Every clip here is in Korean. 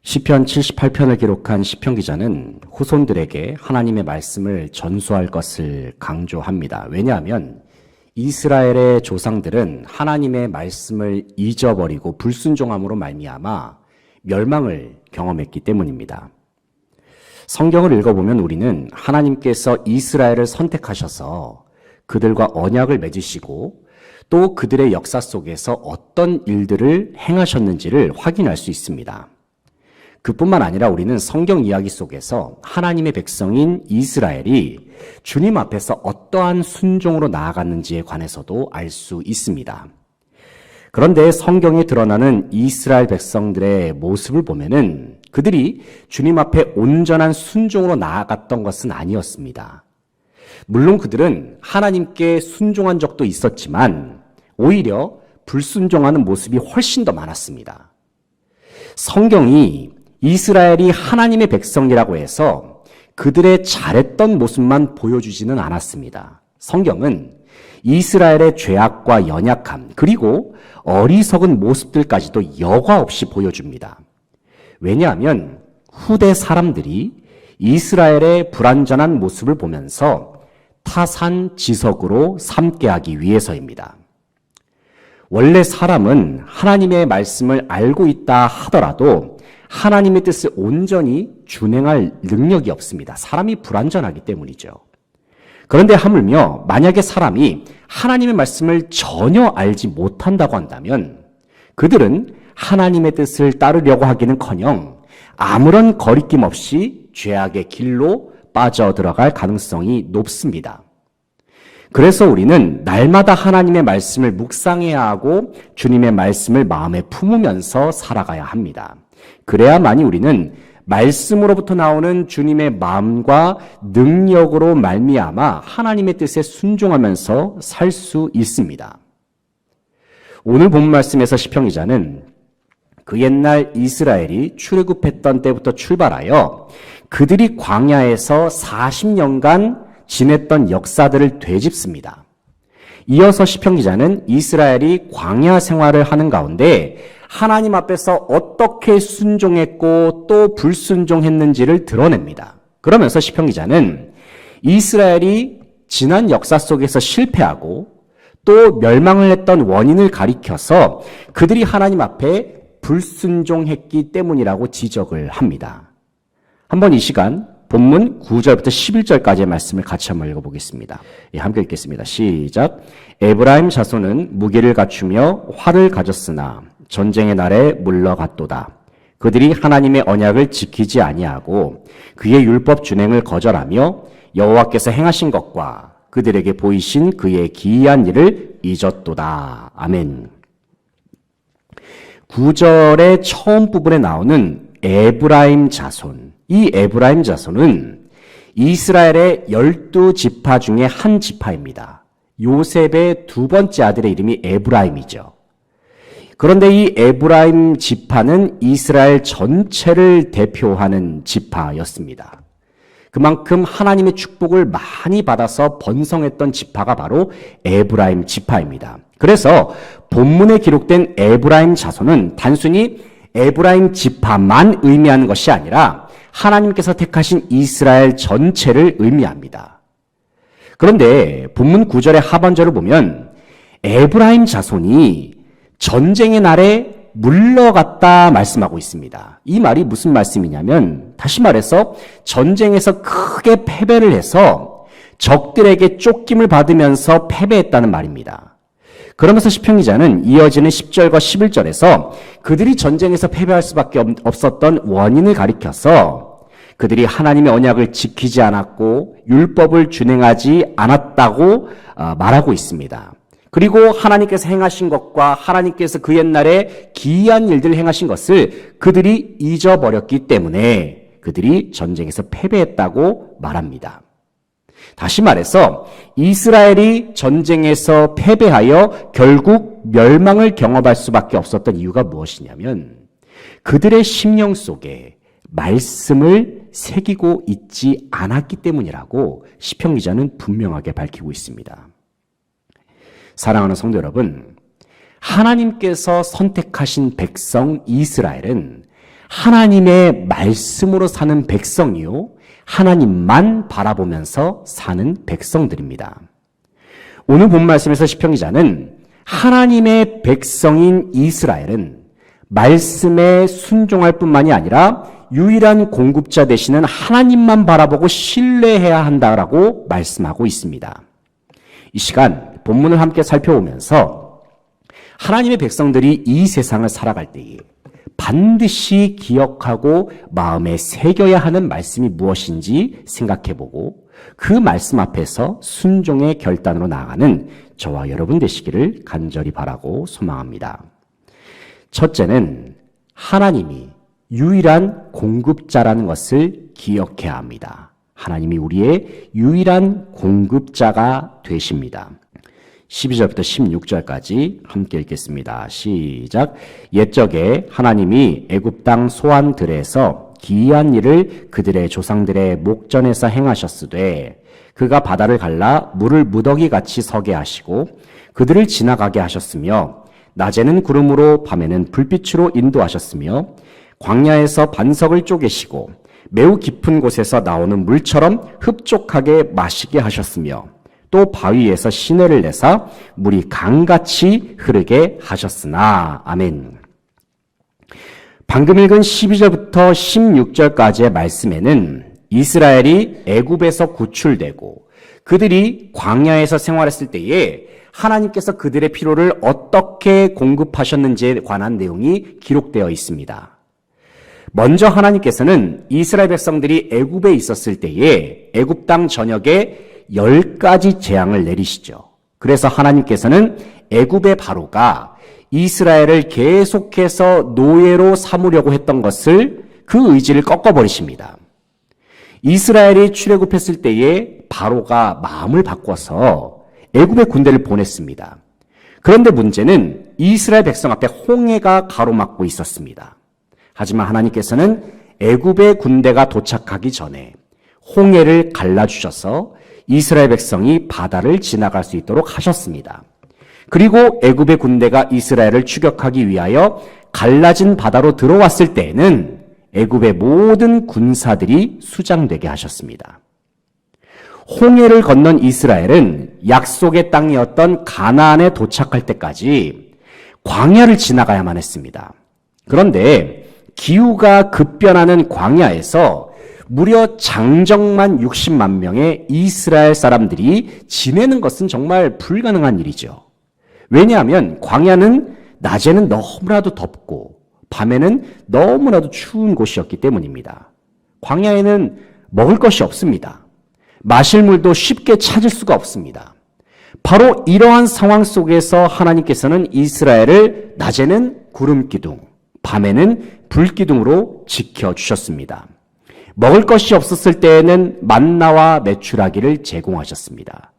시편 78편을 기록한 시편 기자는 후손들에게 하나님의 말씀을 전수할 것을 강조합니다. 왜냐하면 이스라엘의 조상들은 하나님의 말씀을 잊어버리고 불순종함으로 말미암아 멸망을 경험했기 때문입니다. 성경을 읽어보면 우리는 하나님께서 이스라엘을 선택하셔서 그들과 언약을 맺으시고 또 그들의 역사 속에서 어떤 일들을 행하셨는지를 확인할 수 있습니다. 그뿐만 아니라 우리는 성경 이야기 속에서 하나님의 백성인 이스라엘이 주님 앞에서 어떠한 순종으로 나아갔는지에 관해서도 알 수 있습니다. 그런데 성경에 드러나는 이스라엘 백성들의 모습을 보면은 그들이 주님 앞에 온전한 순종으로 나아갔던 것은 아니었습니다. 물론 그들은 하나님께 순종한 적도 있었지만 오히려 불순종하는 모습이 훨씬 더 많았습니다. 성경이 이스라엘이 하나님의 백성이라고 해서 그들의 잘했던 모습만 보여주지는 않았습니다. 성경은 이스라엘의 죄악과 연약함 그리고 어리석은 모습들까지도 여과 없이 보여줍니다. 왜냐하면 후대 사람들이 이스라엘의 불완전한 모습을 보면서 타산지석으로 삼게 하기 위해서입니다. 원래 사람은 하나님의 말씀을 알고 있다 하더라도 하나님의 뜻을 온전히 준행할 능력이 없습니다. 사람이 불완전하기 때문이죠. 그런데 하물며 만약에 사람이 하나님의 말씀을 전혀 알지 못한다고 한다면 그들은 하나님의 뜻을 따르려고 하기는커녕 아무런 거리낌 없이 죄악의 길로 빠져들어갈 가능성이 높습니다. 그래서 우리는 날마다 하나님의 말씀을 묵상해야 하고 주님의 말씀을 마음에 품으면서 살아가야 합니다. 그래야만이 우리는 말씀으로부터 나오는 주님의 마음과 능력으로 말미암아 하나님의 뜻에 순종하면서 살 수 있습니다. 오늘 본 말씀에서 시편 기자는 그 옛날 이스라엘이 출애굽했던 때부터 출발하여 그들이 광야에서 40년간 지냈던 역사들을 되짚습니다. 이어서 시편 기자는 이스라엘이 광야 생활을 하는 가운데 하나님 앞에서 어떻게 순종했고 또 불순종했는지를 드러냅니다. 그러면서 시편 기자는 이스라엘이 지난 역사 속에서 실패하고 또 멸망을 했던 원인을 가리켜서 그들이 하나님 앞에 불순종했기 때문이라고 지적을 합니다. 한번 이 시간 본문 9절부터 11절까지의 말씀을 같이 한번 읽어보겠습니다. 함께 읽겠습니다. 시작. 에브라임 자손은 무기를 갖추며 활을 가졌으나 전쟁의 날에 물러갔도다. 그들이 하나님의 언약을 지키지 아니하고 그의 율법 준행을 거절하며 여호와께서 행하신 것과 그들에게 보이신 그의 기이한 일을 잊었도다. 아멘. 9절의 처음 부분에 나오는 에브라임 자손. 이 에브라임 자손은 이스라엘의 12지파 중에 한 지파입니다. 요셉의 두 번째 아들의 이름이 에브라임이죠. 그런데 이 에브라임 지파는 이스라엘 전체를 대표하는 지파였습니다. 그만큼 하나님의 축복을 많이 받아서 번성했던 지파가 바로 에브라임 지파입니다. 그래서 본문에 기록된 에브라임 자손은 단순히 에브라임 지파만 의미하는 것이 아니라 하나님께서 택하신 이스라엘 전체를 의미합니다. 그런데 본문 9절의 하반절을 보면 에브라임 자손이 전쟁의 날에 물러갔다 말씀하고 있습니다. 이 말이 무슨 말씀이냐면 다시 말해서 전쟁에서 크게 패배를 해서 적들에게 쫓김을 받으면서 패배했다는 말입니다. 그러면서 시편 기자는 이어지는 10절과 11절에서 그들이 전쟁에서 패배할 수밖에 없었던 원인을 가리켜서 그들이 하나님의 언약을 지키지 않았고 율법을 준행하지 않았다고 말하고 있습니다. 그리고 하나님께서 행하신 것과 하나님께서 그 옛날에 기이한 일들을 행하신 것을 그들이 잊어버렸기 때문에 그들이 전쟁에서 패배했다고 말합니다. 다시 말해서 이스라엘이 전쟁에서 패배하여 결국 멸망을 경험할 수밖에 없었던 이유가 무엇이냐면 그들의 심령 속에 말씀을 새기고 있지 않았기 때문이라고 시편 기자는 분명하게 밝히고 있습니다. 사랑하는 성도 여러분, 하나님께서 선택하신 백성 이스라엘은 하나님의 말씀으로 사는 백성이요, 하나님만 바라보면서 사는 백성들입니다. 오늘 본 말씀에서 시편 기자는 하나님의 백성인 이스라엘은 말씀에 순종할 뿐만이 아니라 유일한 공급자 되시는 하나님만 바라보고 신뢰해야 한다라고 말씀하고 있습니다. 이 시간 본문을 함께 살펴보면서 하나님의 백성들이 이 세상을 살아갈 때에 반드시 기억하고 마음에 새겨야 하는 말씀이 무엇인지 생각해보고 그 말씀 앞에서 순종의 결단으로 나아가는 저와 여러분 되시기를 간절히 바라고 소망합니다. 첫째는 하나님이 유일한 공급자라는 것을 기억해야 합니다. 하나님이 우리의 유일한 공급자가 되십니다. 12절부터 16절까지 함께 읽겠습니다. 시작. 옛적에 하나님이 애굽 땅 소환들에서 기이한 일을 그들의 조상들의 목전에서 행하셨으되 그가 바다를 갈라 물을 무더기같이 서게 하시고 그들을 지나가게 하셨으며 낮에는 구름으로 밤에는 불빛으로 인도하셨으며 광야에서 반석을 쪼개시고 매우 깊은 곳에서 나오는 물처럼 흡족하게 마시게 하셨으며 또 바위에서 시내를 내사 물이 강같이 흐르게 하셨으나. 아멘. 방금 읽은 12절부터 16절까지의 말씀에는 이스라엘이 애굽에서 구출되고 그들이 광야에서 생활했을 때에 하나님께서 그들의 필요를 어떻게 공급하셨는지에 관한 내용이 기록되어 있습니다. 먼저 하나님께서는 이스라엘 백성들이 애굽에 있었을 때에 애굽 땅 전역에 10가지 재앙을 내리시죠. 그래서 하나님께서는 애굽의 바로가 이스라엘을 계속해서 노예로 삼으려고 했던 것을 그 의지를 꺾어버리십니다. 이스라엘이 출애굽했을 때에 바로가 마음을 바꿔서 애굽의 군대를 보냈습니다. 그런데 문제는 이스라엘 백성 앞에 홍해가 가로막고 있었습니다. 하지만 하나님께서는 애굽의 군대가 도착하기 전에 홍해를 갈라주셔서 이스라엘 백성이 바다를 지나갈 수 있도록 하셨습니다. 그리고 애굽의 군대가 이스라엘을 추격하기 위하여 갈라진 바다로 들어왔을 때에는 애굽의 모든 군사들이 수장되게 하셨습니다. 홍해를 건넌 이스라엘은 약속의 땅이었던 가나안에 도착할 때까지 광야를 지나가야만 했습니다. 그런데 기후가 급변하는 광야에서 무려 장정만 60만 명의 이스라엘 사람들이 지내는 것은 정말 불가능한 일이죠. 왜냐하면 광야는 낮에는 너무나도 덥고 밤에는 너무나도 추운 곳이었기 때문입니다. 광야에는 먹을 것이 없습니다. 마실 물도 쉽게 찾을 수가 없습니다. 바로 이러한 상황 속에서 하나님께서는 이스라엘을 낮에는 구름기둥, 밤에는 불기둥으로 지켜주셨습니다. 먹을 것이 없었을 때에는 만나와 메추라기를 제공하셨습니다.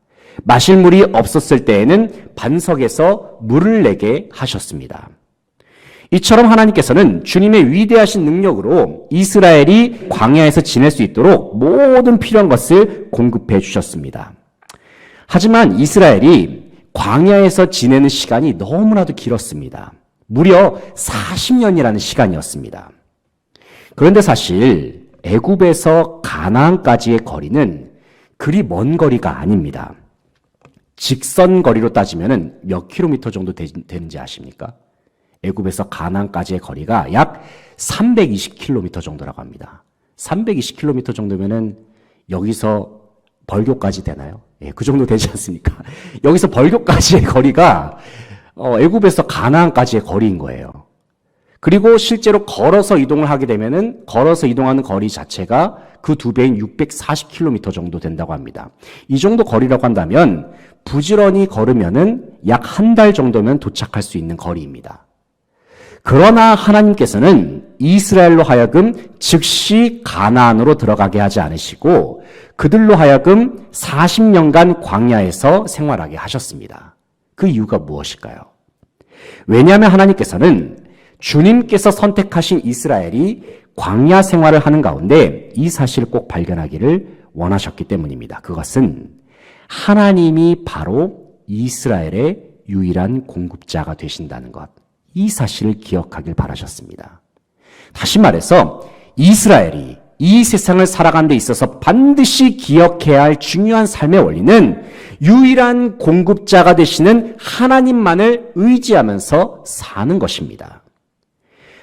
마실 물이 없었을 때에는 반석에서 물을 내게 하셨습니다. 이처럼 하나님께서는 주님의 위대하신 능력으로 이스라엘이 광야에서 지낼 수 있도록 모든 필요한 것을 공급해 주셨습니다. 하지만 이스라엘이 광야에서 지내는 시간이 너무나도 길었습니다. 무려 40년이라는 시간이었습니다. 그런데 사실 애굽에서 가나안까지의 거리는 그리 먼 거리가 아닙니다. 직선 거리로 따지면 몇 킬로미터 정도 되는지 아십니까? 애굽에서 가나안까지의 거리가 약 320킬로미터 정도라고 합니다. 320킬로미터 정도면은 여기서 벌교까지 되나요? 예, 그 정도 되지 않습니까? 여기서 벌교까지의 거리가 애굽에서 가나안까지의 거리인 거예요. 그리고 실제로 걸어서 이동을 하게 되면은 걸어서 이동하는 거리 자체가 그 2배인 640km 정도 된다고 합니다. 이 정도 거리라고 한다면 부지런히 걸으면은 약 한 달 정도면 도착할 수 있는 거리입니다. 그러나 하나님께서는 이스라엘로 하여금 즉시 가나안으로 들어가게 하지 않으시고 그들로 하여금 40년간 광야에서 생활하게 하셨습니다. 그 이유가 무엇일까요? 왜냐하면 하나님께서는 주님께서 선택하신 이스라엘이 광야 생활을 하는 가운데 이 사실을 꼭 발견하기를 원하셨기 때문입니다. 그것은 하나님이 바로 이스라엘의 유일한 공급자가 되신다는 것, 이 사실을 기억하길 바라셨습니다. 다시 말해서 이스라엘이 이 세상을 살아가는 데 있어서 반드시 기억해야 할 중요한 삶의 원리는 유일한 공급자가 되시는 하나님만을 의지하면서 사는 것입니다.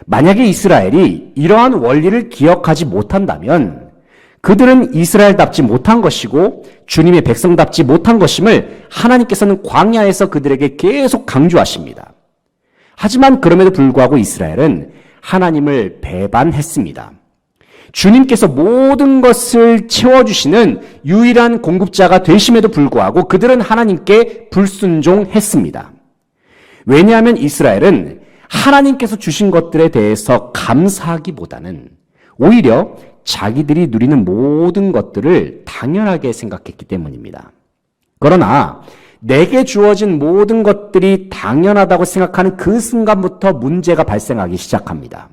만약에 이스라엘이 이러한 원리를 기억하지 못한다면 그들은 이스라엘답지 못한 것이고 주님의 백성답지 못한 것임을 하나님께서는 광야에서 그들에게 계속 강조하십니다. 하지만 그럼에도 불구하고 이스라엘은 하나님을 배반했습니다. 주님께서 모든 것을 채워주시는 유일한 공급자가 되심에도 불구하고 그들은 하나님께 불순종했습니다. 왜냐하면 이스라엘은 하나님께서 주신 것들에 대해서 감사하기보다는 오히려 자기들이 누리는 모든 것들을 당연하게 생각했기 때문입니다. 그러나 내게 주어진 모든 것들이 당연하다고 생각하는 그 순간부터 문제가 발생하기 시작합니다.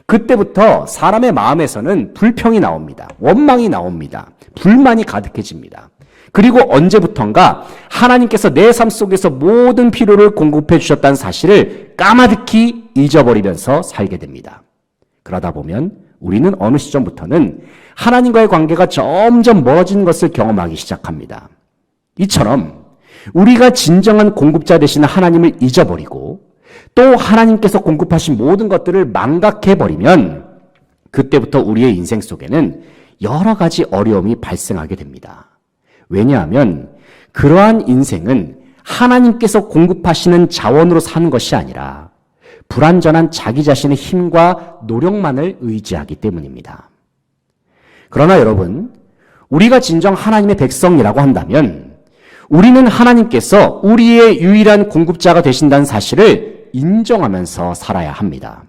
그때부터 사람의 마음에서는 불평이 나옵니다. 원망이 나옵니다. 불만이 가득해집니다. 그리고 언제부턴가 하나님께서 내 삶 속에서 모든 필요를 공급해 주셨다는 사실을 까마득히 잊어버리면서 살게 됩니다. 그러다 보면 우리는 어느 시점부터는 하나님과의 관계가 점점 멀어지는 것을 경험하기 시작합니다. 이처럼 우리가 진정한 공급자 되시는 하나님을 잊어버리고 또 하나님께서 공급하신 모든 것들을 망각해버리면 그때부터 우리의 인생 속에는 여러 가지 어려움이 발생하게 됩니다. 왜냐하면 그러한 인생은 하나님께서 공급하시는 자원으로 사는 것이 아니라 불완전한 자기 자신의 힘과 노력만을 의지하기 때문입니다. 그러나 여러분, 우리가 진정 하나님의 백성이라고 한다면 우리는 하나님께서 우리의 유일한 공급자가 되신다는 사실을 인정하면서 살아야 합니다.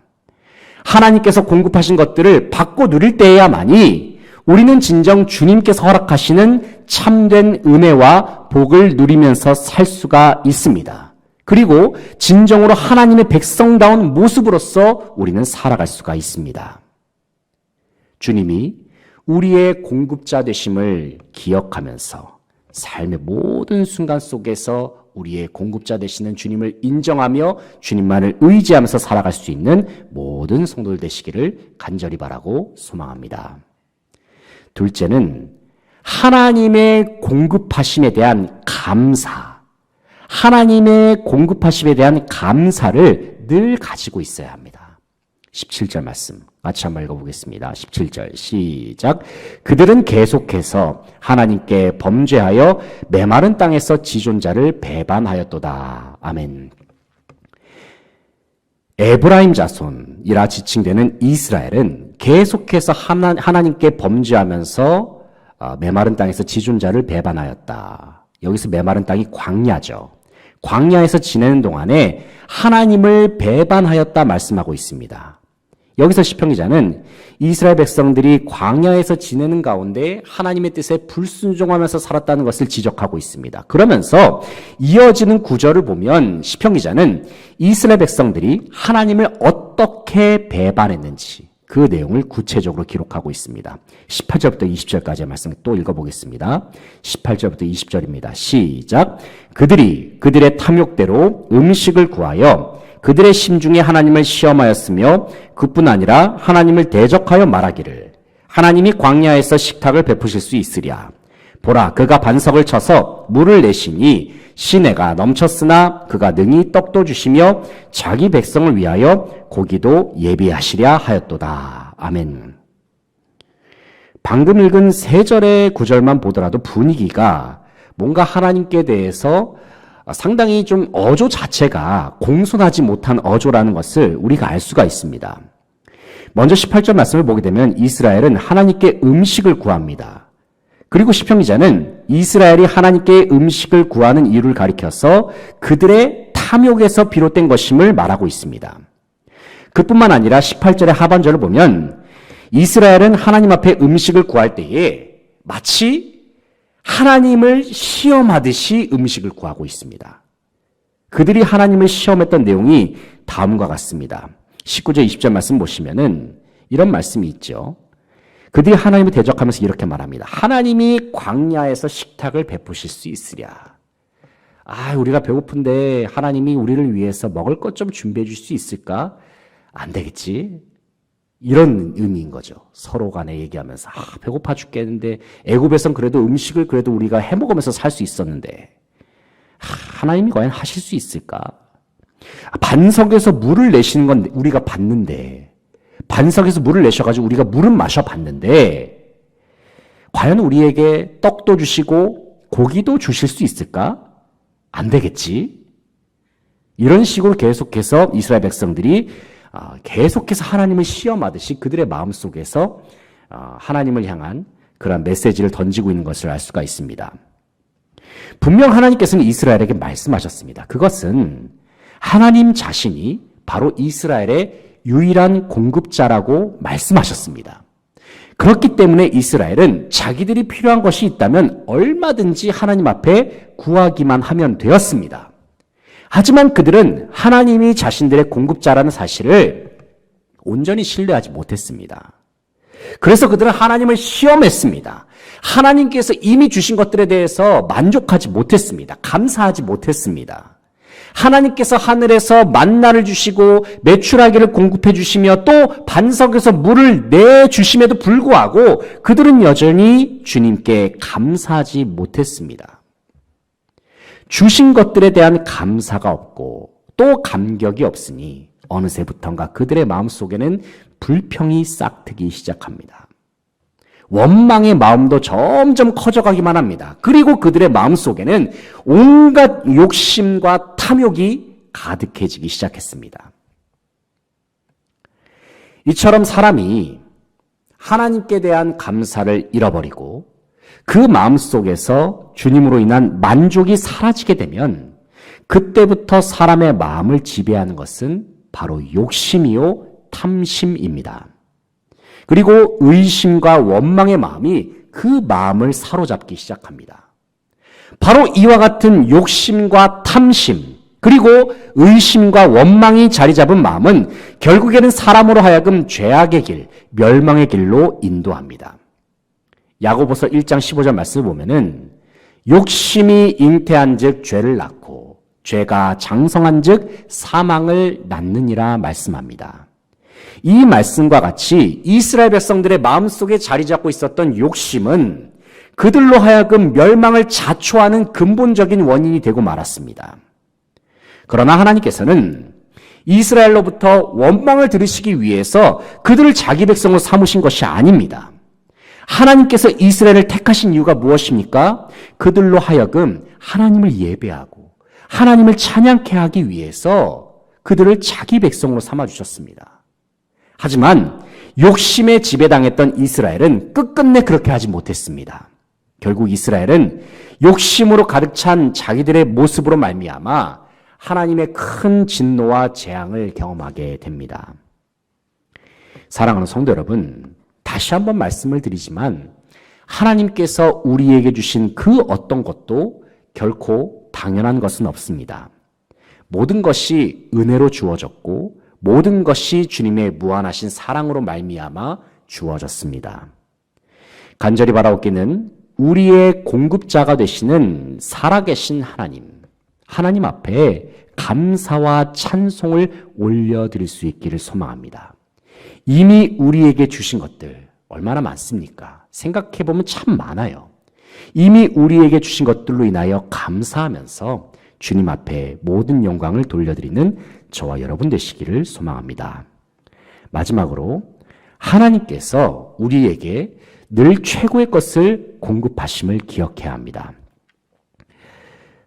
하나님께서 공급하신 것들을 받고 누릴 때에야만이 우리는 진정 주님께서 허락하시는 참된 은혜와 복을 누리면서 살 수가 있습니다. 그리고 진정으로 하나님의 백성다운 모습으로서 우리는 살아갈 수가 있습니다. 주님이 우리의 공급자 되심을 기억하면서 삶의 모든 순간 속에서 우리의 공급자 되시는 주님을 인정하며 주님만을 의지하면서 살아갈 수 있는 모든 성도들 되시기를 간절히 바라고 소망합니다. 둘째는 하나님의 공급하심에 대한 감사, 하나님의 공급하심에 대한 감사를 늘 가지고 있어야 합니다. 17절 말씀 같이 한번 읽어보겠습니다. 17절 시작. 그들은 계속해서 하나님께 범죄하여 메마른 땅에서 지존자를 배반하였도다. 아멘. 에브라임 자손이라 지칭되는 이스라엘은 계속해서 하나님께 범죄하면서 메마른 땅에서 지존자를 배반하였다. 여기서 메마른 땅이 광야죠. 광야에서 지내는 동안에 하나님을 배반하였다 말씀하고 있습니다. 여기서 시편 기자는 이스라엘 백성들이 광야에서 지내는 가운데 하나님의 뜻에 불순종하면서 살았다는 것을 지적하고 있습니다. 그러면서 이어지는 구절을 보면 시편 기자는 이스라엘 백성들이 하나님을 어떻게 배반했는지 그 내용을 구체적으로 기록하고 있습니다. 18절부터 20절까지의 말씀 또 읽어보겠습니다. 18절부터 20절입니다. 시작. 그들이 그들의 탐욕대로 음식을 구하여 그들의 심중에 하나님을 시험하였으며 그뿐 아니라 하나님을 대적하여 말하기를 하나님이 광야에서 식탁을 베푸실 수 있으랴. 보라, 그가 반석을 쳐서 물을 내시니 시내가 넘쳤으나 그가 능히 떡도 주시며 자기 백성을 위하여 고기도 예비하시랴 하였도다. 아멘. 방금 읽은 3절의 구절만 보더라도 분위기가 뭔가 하나님께 대해서 상당히 좀 어조 자체가 공손하지 못한 어조라는 것을 우리가 알 수가 있습니다. 먼저 18절 말씀을 보게 되면 이스라엘은 하나님께 음식을 구합니다. 그리고 시편 기자는 이스라엘이 하나님께 음식을 구하는 이유를 가리켜서 그들의 탐욕에서 비롯된 것임을 말하고 있습니다. 그뿐만 아니라 18절의 하반절을 보면 이스라엘은 하나님 앞에 음식을 구할 때에 마치 하나님을 시험하듯이 음식을 구하고 있습니다. 그들이 하나님을 시험했던 내용이 다음과 같습니다. 19절 20절 말씀 보시면은 이런 말씀이 있죠. 그들이 하나님을 대적하면서 이렇게 말합니다. 하나님이 광야에서 식탁을 베푸실 수 있으랴. 우리가 배고픈데 하나님이 우리를 위해서 먹을 것 좀 준비해 줄 수 있을까? 안 되겠지. 이런 의미인 거죠. 서로 간에 얘기하면서 배고파 죽겠는데 애굽에선 그래도 음식을 그래도 우리가 해 먹으면서 살 수 있었는데 하나님이 과연 하실 수 있을까? 반석에서 물을 내시는 건 우리가 봤는데 반석에서 물을 내셔가지고 우리가 물은 마셔봤는데 과연 우리에게 떡도 주시고 고기도 주실 수 있을까? 안 되겠지? 이런 식으로 계속해서 이스라엘 백성들이 계속해서 하나님을 시험하듯이 그들의 마음속에서 하나님을 향한 그런 메시지를 던지고 있는 것을 알 수가 있습니다. 분명 하나님께서는 이스라엘에게 말씀하셨습니다. 그것은 하나님 자신이 바로 이스라엘의 유일한 공급자라고 말씀하셨습니다. 그렇기 때문에 이스라엘은 자기들이 필요한 것이 있다면 얼마든지 하나님 앞에 구하기만 하면 되었습니다. 하지만 그들은 하나님이 자신들의 공급자라는 사실을 온전히 신뢰하지 못했습니다. 그래서 그들은 하나님을 시험했습니다. 하나님께서 이미 주신 것들에 대해서 만족하지 못했습니다. 감사하지 못했습니다. 하나님께서 하늘에서 만나를 주시고 메추라기를 공급해 주시며 또 반석에서 물을 내주심에도 불구하고 그들은 여전히 주님께 감사하지 못했습니다. 주신 것들에 대한 감사가 없고 또 감격이 없으니 어느새부턴가 그들의 마음속에는 불평이 싹트기 시작합니다. 원망의 마음도 점점 커져가기만 합니다. 그리고 그들의 마음속에는 온갖 욕심과 탐욕이 가득해지기 시작했습니다. 이처럼 사람이 하나님께 대한 감사를 잃어버리고 그 마음속에서 주님으로 인한 만족이 사라지게 되면 그때부터 사람의 마음을 지배하는 것은 바로 욕심이요 탐심입니다. 그리고 의심과 원망의 마음이 그 마음을 사로잡기 시작합니다. 바로 이와 같은 욕심과 탐심 그리고 의심과 원망이 자리 잡은 마음은 결국에는 사람으로 하여금 죄악의 길, 멸망의 길로 인도합니다. 야고보서 1장 15절 말씀을 보면은 욕심이 잉태한 즉 죄를 낳고 죄가 장성한 즉 사망을 낳느니라 말씀합니다. 이 말씀과 같이 이스라엘 백성들의 마음속에 자리 잡고 있었던 욕심은 그들로 하여금 멸망을 자초하는 근본적인 원인이 되고 말았습니다. 그러나 하나님께서는 이스라엘로부터 원망을 들으시기 위해서 그들을 자기 백성으로 삼으신 것이 아닙니다. 하나님께서 이스라엘을 택하신 이유가 무엇입니까? 그들로 하여금 하나님을 예배하고 하나님을 찬양케 하기 위해서 그들을 자기 백성으로 삼아주셨습니다. 하지만 욕심에 지배당했던 이스라엘은 끝끝내 그렇게 하지 못했습니다. 결국 이스라엘은 욕심으로 가득 찬 자기들의 모습으로 말미암아 하나님의 큰 진노와 재앙을 경험하게 됩니다. 사랑하는 성도 여러분, 다시 한번 말씀을 드리지만 하나님께서 우리에게 주신 그 어떤 것도 결코 당연한 것은 없습니다. 모든 것이 은혜로 주어졌고 모든 것이 주님의 무한하신 사랑으로 말미암아 주어졌습니다. 간절히 바라옵기는 우리의 공급자가 되시는 살아계신 하나님 앞에 감사와 찬송을 올려드릴 수 있기를 소망합니다. 이미 우리에게 주신 것들 얼마나 많습니까? 생각해보면 참 많아요. 이미 우리에게 주신 것들로 인하여 감사하면서 주님 앞에 모든 영광을 돌려드리는 저와 여러분 되시기를 소망합니다. 마지막으로 하나님께서 우리에게 늘 최고의 것을 공급하심을 기억해야 합니다.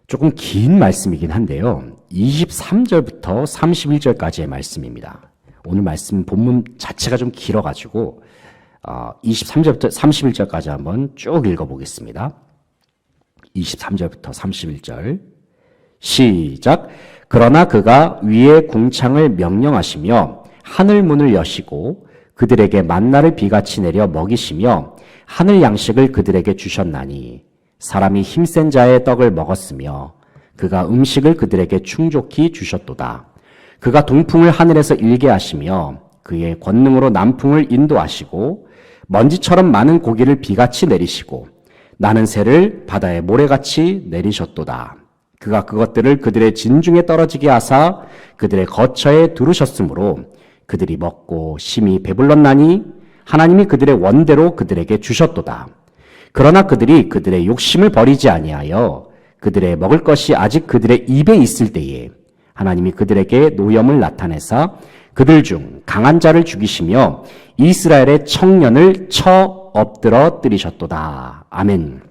조금 긴 말씀이긴 한데요. 23절부터 31절까지의 말씀입니다. 오늘 말씀 본문 자체가 좀 길어가지고 23절부터 31절까지 한번 쭉 읽어보겠습니다. 23절부터 31절 시작. 그러나 그가 위의 궁창을 명령하시며 하늘 문을 여시고 그들에게 만나를 비같이 내려 먹이시며 하늘 양식을 그들에게 주셨나니 사람이 힘센 자의 떡을 먹었으며 그가 음식을 그들에게 충족히 주셨도다. 그가 동풍을 하늘에서 일게 하시며 그의 권능으로 남풍을 인도하시고 먼지처럼 많은 고기를 비같이 내리시고 나는 새를 바다의 모래같이 내리셨도다. 그가 그것들을 그들의 진중에 떨어지게 하사 그들의 거처에 두르셨으므로 그들이 먹고 심히 배불렀나니 하나님이 그들의 원대로 그들에게 주셨도다. 그러나 그들이 그들의 욕심을 버리지 아니하여 그들의 먹을 것이 아직 그들의 입에 있을 때에 하나님이 그들에게 노염을 나타내사 그들 중 강한 자를 죽이시며 이스라엘의 청년을 쳐 엎드러 뜨리셨도다. 아멘.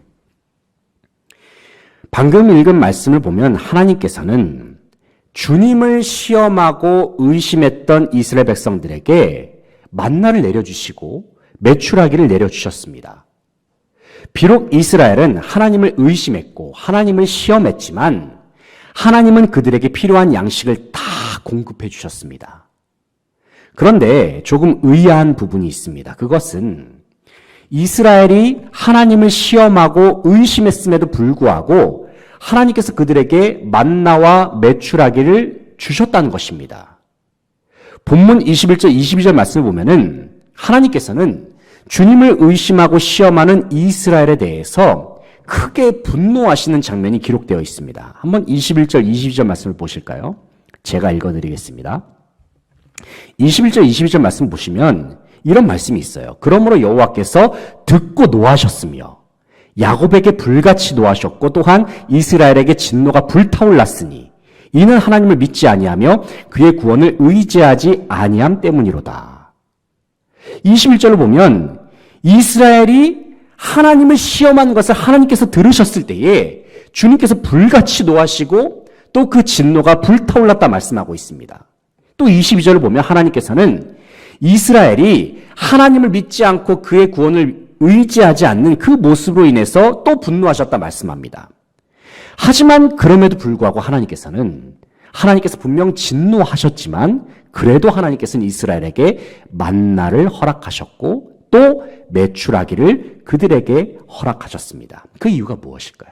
방금 읽은 말씀을 보면 하나님께서는 주님을 시험하고 의심했던 이스라엘 백성들에게 만나를 내려주시고 메추라기를 내려주셨습니다. 비록 이스라엘은 하나님을 의심했고 하나님을 시험했지만 하나님은 그들에게 필요한 양식을 다 공급해 주셨습니다. 그런데 조금 의아한 부분이 있습니다. 그것은 이스라엘이 하나님을 시험하고 의심했음에도 불구하고 하나님께서 그들에게 만나와 메추라기를 주셨다는 것입니다. 본문 21절, 22절 말씀을 보면은 하나님께서는 주님을 의심하고 시험하는 이스라엘에 대해서 크게 분노하시는 장면이 기록되어 있습니다. 한번 21절, 22절 말씀을 보실까요? 제가 읽어드리겠습니다. 21절, 22절 말씀 보시면 이런 말씀이 있어요. 그러므로 여호와께서 듣고 노하셨으며 야곱에게 불같이 노하셨고 또한 이스라엘에게 진노가 불타올랐으니 이는 하나님을 믿지 아니하며 그의 구원을 의지하지 아니함 때문이로다. 21절을 보면 이스라엘이 하나님을 시험한 것을 하나님께서 들으셨을 때에 주님께서 불같이 노하시고 또 그 진노가 불타올랐다 말씀하고 있습니다. 또 22절을 보면 하나님께서는 이스라엘이 하나님을 믿지 않고 그의 구원을 의지하지 않는 그 모습으로 인해서 또 분노하셨다 말씀합니다. 하지만 그럼에도 불구하고 하나님께서 분명 진노하셨지만 그래도 하나님께서는 이스라엘에게 만나를 허락하셨고 또 메추라기를 그들에게 허락하셨습니다. 그 이유가 무엇일까요?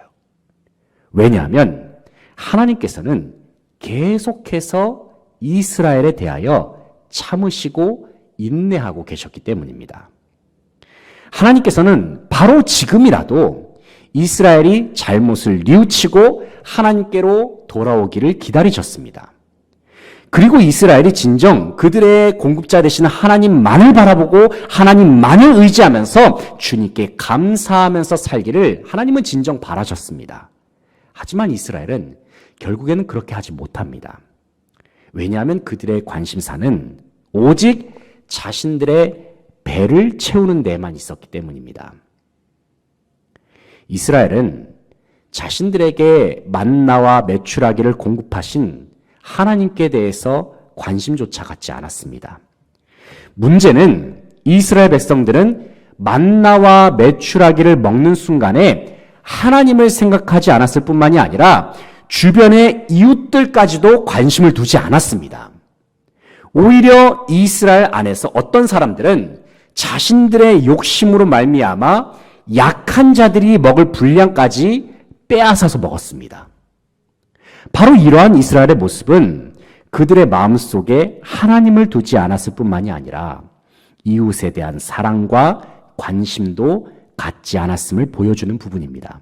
왜냐하면 하나님께서는 계속해서 이스라엘에 대하여 참으시고 인내하고 계셨기 때문입니다. 하나님께서는 바로 지금이라도 이스라엘이 잘못을 뉘우치고 하나님께로 돌아오기를 기다리셨습니다. 그리고 이스라엘이 진정 그들의 공급자 되시는 하나님만을 바라보고 하나님만을 의지하면서 주님께 감사하면서 살기를 하나님은 진정 바라셨습니다. 하지만 이스라엘은 결국에는 그렇게 하지 못합니다. 왜냐하면 그들의 관심사는 오직 자신들의 배를 채우는 데만 있었기 때문입니다. 이스라엘은 자신들에게 만나와 메추라기를 공급하신 하나님께 대해서 관심조차 갖지 않았습니다. 문제는 이스라엘 백성들은 만나와 메추라기를 먹는 순간에 하나님을 생각하지 않았을 뿐만이 아니라 주변의 이웃들까지도 관심을 두지 않았습니다. 오히려 이스라엘 안에서 어떤 사람들은 자신들의 욕심으로 말미암아 약한 자들이 먹을 분량까지 빼앗아서 먹었습니다. 바로 이러한 이스라엘의 모습은 그들의 마음속에 하나님을 두지 않았을 뿐만이 아니라 이웃에 대한 사랑과 관심도 갖지 않았음을 보여주는 부분입니다.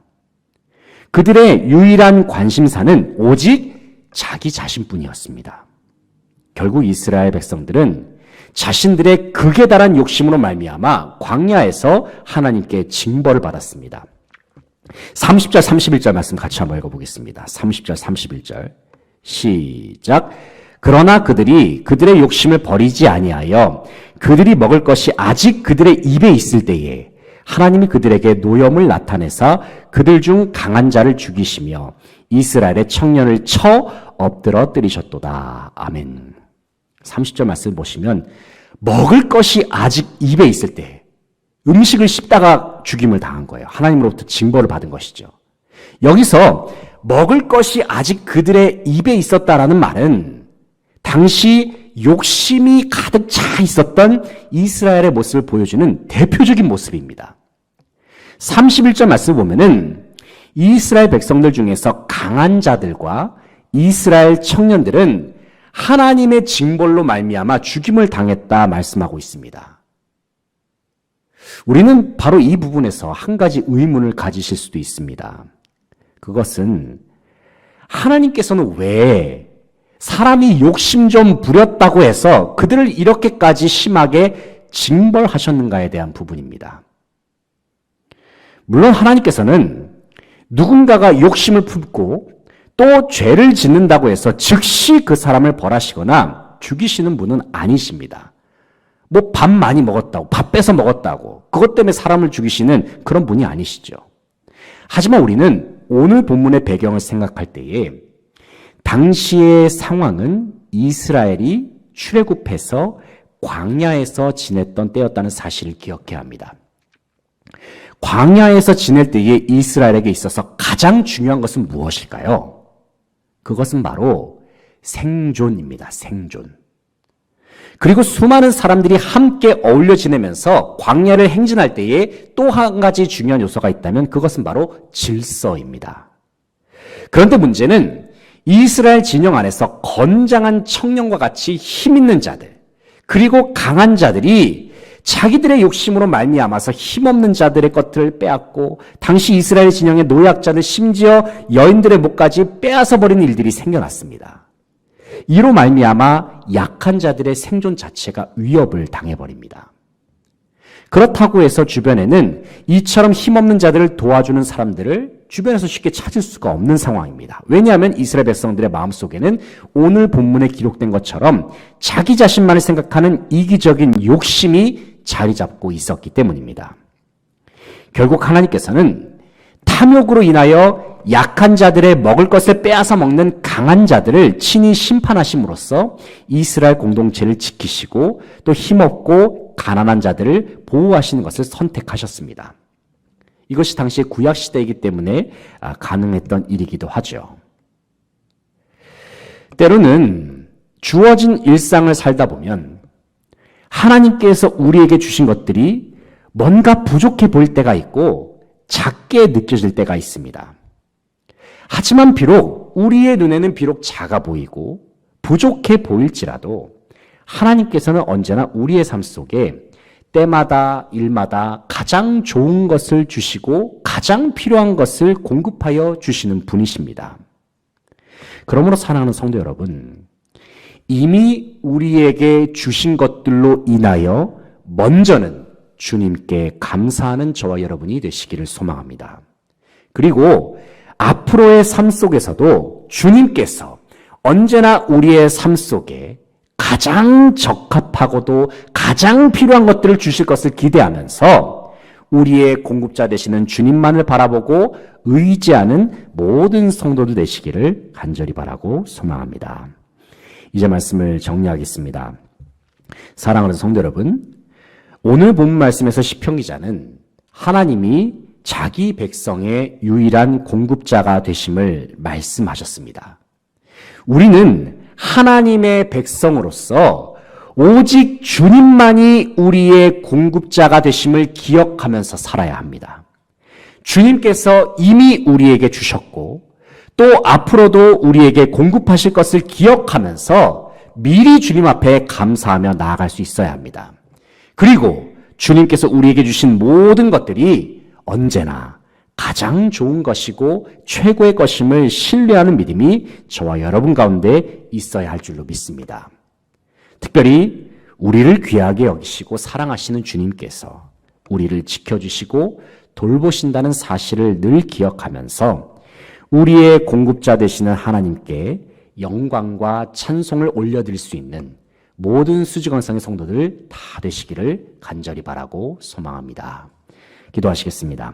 그들의 유일한 관심사는 오직 자기 자신뿐이었습니다. 결국 이스라엘 백성들은 자신들의 극에 달한 욕심으로 말미암아 광야에서 하나님께 징벌을 받았습니다. 30절 31절 말씀 같이 한번 읽어보겠습니다. 30절 31절 시작. 그러나 그들이 그들의 욕심을 버리지 아니하여 그들이 먹을 것이 아직 그들의 입에 있을 때에 하나님이 그들에게 노염을 나타내사 그들 중 강한 자를 죽이시며 이스라엘의 청년을 쳐 엎드러 뜨리셨도다. 아멘. 30절 말씀 보시면 먹을 것이 아직 입에 있을 때 음식을 씹다가 죽임을 당한 거예요. 하나님으로부터 징벌을 받은 것이죠. 여기서 먹을 것이 아직 그들의 입에 있었다라는 말은 당시 욕심이 가득 차 있었던 이스라엘의 모습을 보여주는 대표적인 모습입니다. 31절 말씀을 보면은 이스라엘 백성들 중에서 강한 자들과 이스라엘 청년들은 하나님의 징벌로 말미암아 죽임을 당했다 말씀하고 있습니다. 우리는 바로 이 부분에서 한 가지 의문을 가지실 수도 있습니다. 그것은 하나님께서는 왜 사람이 욕심 좀 부렸다고 해서 그들을 이렇게까지 심하게 징벌하셨는가에 대한 부분입니다. 물론 하나님께서는 누군가가 욕심을 품고 또 죄를 짓는다고 해서 즉시 그 사람을 벌하시거나 죽이시는 분은 아니십니다. 뭐 밥 많이 먹었다고, 밥 뺏어 먹었다고, 그것 때문에 사람을 죽이시는 그런 분이 아니시죠. 하지만 우리는 오늘 본문의 배경을 생각할 때에 당시의 상황은 이스라엘이 출애굽해서 광야에서 지냈던 때였다는 사실을 기억해야 합니다. 광야에서 지낼 때에 이스라엘에게 있어서 가장 중요한 것은 무엇일까요? 그것은 바로 생존입니다. 생존. 그리고 수많은 사람들이 함께 어울려 지내면서 광야를 행진할 때에 또 한 가지 중요한 요소가 있다면 그것은 바로 질서입니다. 그런데 문제는 이스라엘 진영 안에서 건장한 청년과 같이 힘 있는 자들, 그리고 강한 자들이 자기들의 욕심으로 말미암아서 힘없는 자들의 것들을 빼앗고 당시 이스라엘 진영의 노약자들 심지어 여인들의 목까지 빼앗아 버리는 일들이 생겨났습니다. 이로 말미암아 약한 자들의 생존 자체가 위협을 당해버립니다. 그렇다고 해서 주변에는 이처럼 힘없는 자들을 도와주는 사람들을 주변에서 쉽게 찾을 수가 없는 상황입니다. 왜냐하면 이스라엘 백성들의 마음속에는 오늘 본문에 기록된 것처럼 자기 자신만을 생각하는 이기적인 욕심이 자리 잡고 있었기 때문입니다. 결국 하나님께서는 탐욕으로 인하여 약한 자들의 먹을 것을 빼앗아 먹는 강한 자들을 친히 심판하심으로써 이스라엘 공동체를 지키시고 또 힘없고 가난한 자들을 보호하시는 것을 선택하셨습니다. 이것이 당시의 구약 시대이기 때문에 가능했던 일이기도 하죠. 때로는 주어진 일상을 살다 보면 하나님께서 우리에게 주신 것들이 뭔가 부족해 보일 때가 있고 작게 느껴질 때가 있습니다. 하지만 비록 우리의 눈에는 비록 작아 보이고 부족해 보일지라도 하나님께서는 언제나 우리의 삶 속에 때마다 일마다 가장 좋은 것을 주시고 가장 필요한 것을 공급하여 주시는 분이십니다. 그러므로 사랑하는 성도 여러분, 이미 우리에게 주신 것들로 인하여 먼저는 주님께 감사하는 저와 여러분이 되시기를 소망합니다. 그리고 앞으로의 삶 속에서도 주님께서 언제나 우리의 삶 속에 가장 적합하고도 가장 필요한 것들을 주실 것을 기대하면서 우리의 공급자 되시는 주님만을 바라보고 의지하는 모든 성도들 되시기를 간절히 바라고 소망합니다. 이제 말씀을 정리하겠습니다. 사랑하는 성도 여러분, 오늘 본문 말씀에서 시편 기자는 하나님이 자기 백성의 유일한 공급자가 되심을 말씀하셨습니다. 우리는 하나님의 백성으로서 오직 주님만이 우리의 공급자가 되심을 기억하면서 살아야 합니다. 주님께서 이미 우리에게 주셨고 또 앞으로도 우리에게 공급하실 것을 기억하면서 미리 주님 앞에 감사하며 나아갈 수 있어야 합니다. 그리고 주님께서 우리에게 주신 모든 것들이 언제나 가장 좋은 것이고 최고의 것임을 신뢰하는 믿음이 저와 여러분 가운데 있어야 할 줄로 믿습니다. 특별히 우리를 귀하게 여기시고 사랑하시는 주님께서 우리를 지켜주시고 돌보신다는 사실을 늘 기억하면서 우리의 공급자 되시는 하나님께 영광과 찬송을 올려드릴 수 있는 모든 수지건성의 성도들 다 되시기를 간절히 바라고 소망합니다. 기도하시겠습니다.